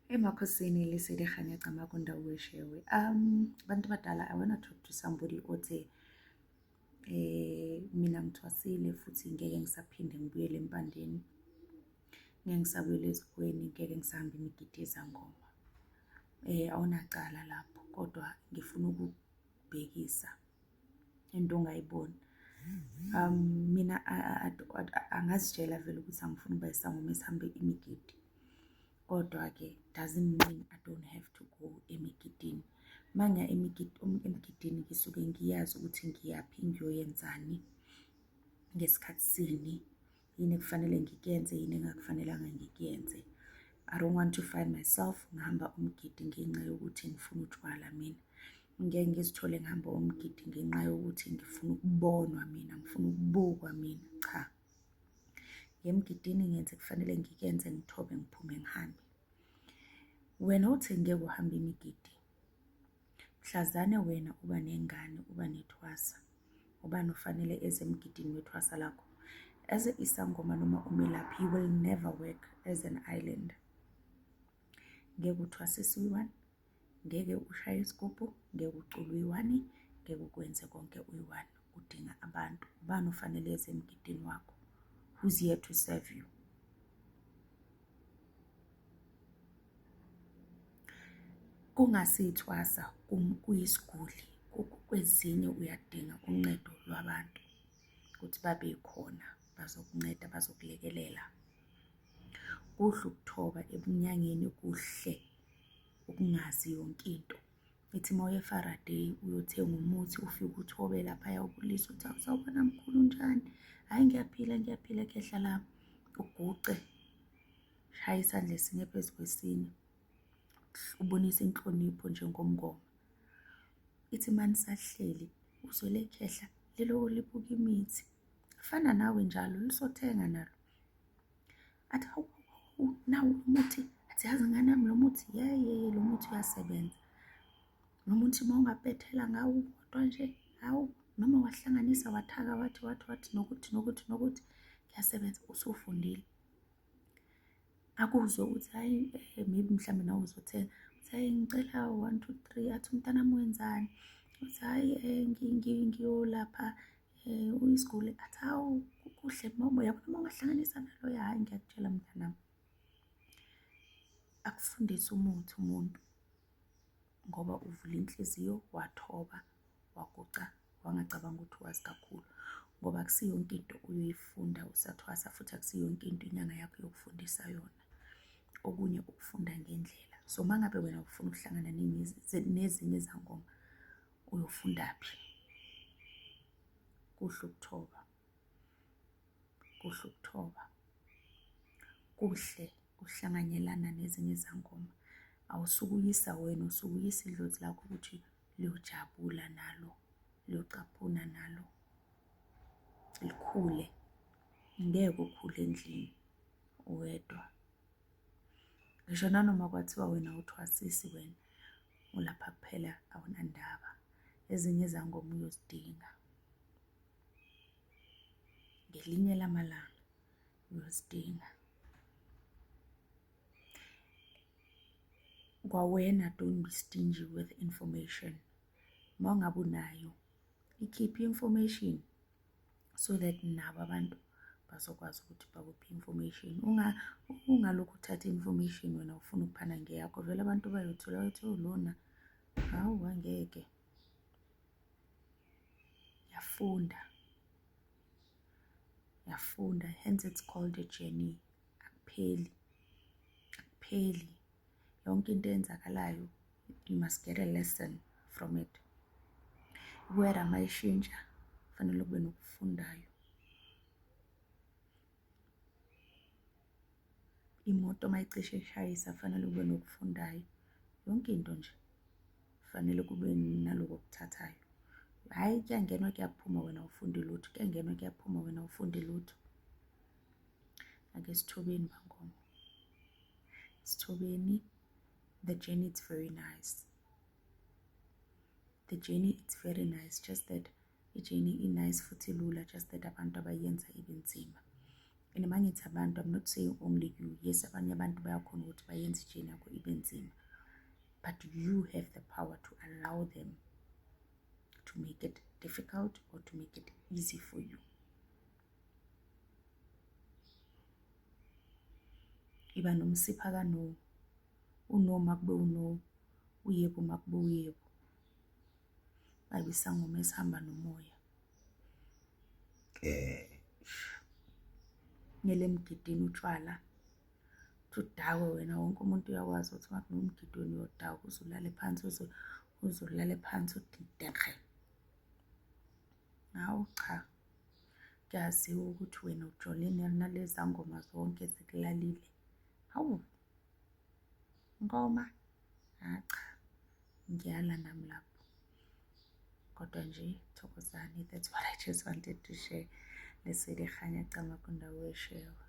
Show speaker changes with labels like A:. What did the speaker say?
A: Emakhosini Lesedi Kganyetsa Makunda Uweshewe. Bantu badala, I want to talk to somebody othe mina ngithwasile futhi ngeke ngisaphinde ngibuyele empandeni. Ngeke ngisabuyele ezikweni, ngeke ngisahamba imigidi yezangoma. Awunacala lapho kodwa ngifuna ukubhekisa into ongayiboni. Mina angazitshela vele ukuthi angifuni ukuba isangoma esihambe imigidi. Kodwa-ke doesn't mean I don't have to go emigidini. Manga emigidini ngisuke ngiyazi ukuthi ngiyaphi, ngiyoyenzani, ngesikhathi sini, yini ekufanele ngikuyenze, yini engakufanelanga ngikuyenze. I don't want to find myself ngihamba umgidi ngenxa yokuthi ngifuna utshwala mina. Ngeke ngizithole ngihamba umgidi ngenxa yokuthi ngifuna ukubonwa mina, ngifuna ukubukwa mina. Cha. Emgidini ngenze kufanele ngikuyenze, ngithobe, ngiphume, ngihambe. Wena uthi ngeke uhambe imigidi. Mhlazane wena uba nengane, uba nethwasa. Ubani ufanele eze emgidini wethwasa lakho? As isangoma noma umelaphi, you will never work as an island. Ngeke uthwasise uyi-one, ngeke ushaye isigubhu, ngeke ucule uyi-one, ngeke ukwenze konke uyi-one. Udinga abantu. Ubani ufanele eze emgidini wakho? Who's here to serve you? Kungasithwasa kuyisiguli, kwezinye uyadinga uncedo lwabantu ukuthi babe khona bazokunceda, bazokulekelela. Kuhle ukuthoba ebunyangeni, kuhle ukungazi yonke into. Ithi uma uye eFaraday uyothenga umuthi, ufike uthobe laphaya ubulisa uthi awusawubona mkhulu njani? Hayi ngiyaphila, kehla lami. Uguqe, shaya isandla esinye phezu kwesinye, ubonise inhlonipho njengomngoma. Ithi manisahleli uzwele khehla liloko libuka imithi. Fana nawe njalo lisothenga nalo. Athi hawu nawo lo muthi, athi yazi ngane yami lo muthi, lo muthi uyasebenza. Lo muthi uma ungabhethela ngawo kodwa nje, hawu noma wahlanganisa wathaka wathi nokuthi kuyasebenza, usufundile. Akuzwe ukuthi hayi maybe mhlawumbe nawe uzothenga. Uthi hayi ngicela 1 2 3, athi umntanami wenzani? Uthi hayi ngiyolapha uyisiguli. Athi hawu kuhle yabona uma ungahlanganisa nalo, hayi ngiyakutshela mntanami. Akufundise umuthi umuntu ngoba uvula inhliziyo, wathoba, waguca, wangacabanga ukuthi wazi kakhulu. Ngoba akusiyo yonke into uyoyifunda usathwasa, futhi akusiyo yonke into inyanga yakho yokufundisa yona. Okunye ukufunda ngendlela. So uma ngabe wena ufuna ukuhlangana nezinye izangoma, uyofundaphi? Kuhle ukuthoba, kuhle ukuthoba, kuhle ukuhlanganyelana nezinye izangoma. Awusukuyisa wena, usukuyisa idlozi lakho ukuthi liyojabula nalo, liyocaphuna nalo, likhule. Ngeke ukhule endlini uwedwa. Ngisho nanoma kwathiwa wena awuthwasisi, wena ulapha kuphela, awunandaba. Ezinye izangoma uyozidinga ngelinye lamalanga, uyozidinga. Kwawena, don't be stingy with information. Uma ungabe unayo, ikhiphe information so that nabo abantu bazokwazi ukuthi bakuphi information. Ungalokhu uthatha information wena ufuna ukuphana ngeyakho, vele abantu bayothola ukuthi lona hawu angeke. Yafunda, hence it's called a journey. Akupheli. Yonke into eyenzakalayo, you must get a lesson from it. Iwera mayishintsha, kufanele kube nokufundayo. Imoto mayicishe ishayisa, kufanele kube nokufundayo. Yonke into nje kufanele kube naloko okuthathayo. Hayi kuyangenwa kuyaphuma wena ufunde lutho, kuyangenwa kuyaphuma wena ufunde lutho. Ake sithobeni bangoma, sithobeni. The journey, it's very nice. The journey, it's very nice. Just that the journey is nice futhi lula. Just that abantu abayenza ibe nzima. And mangithi abantu, I'm not saying only you. Yes, abanye abantu bayakhona ukuthi bayenze ijeni yakho ibe nzima, but you have the power to allow them to make it difficult or to make it easy for you. Iba nomsipha kano, uno makube uno, uyebo makube uyebo. Babe isangoma esihamba nomoya. Ngele emgidini utshwala, udakwe wena, wonke umuntu uyakwazi ukuthi makunomgidweni uyodakwa, uzulale phansi, uzulale phansi udidekhe. Hawu cha, kuyaziwa ukuthi wena ujolene nalezi ngoma zonke zikulalile. Hawu, ngoma, cha, ngiyala nami lapho. Kodwa nje, thokozani, that's what I just wanted to share. Lesedi khanya cama kundawo eshewa.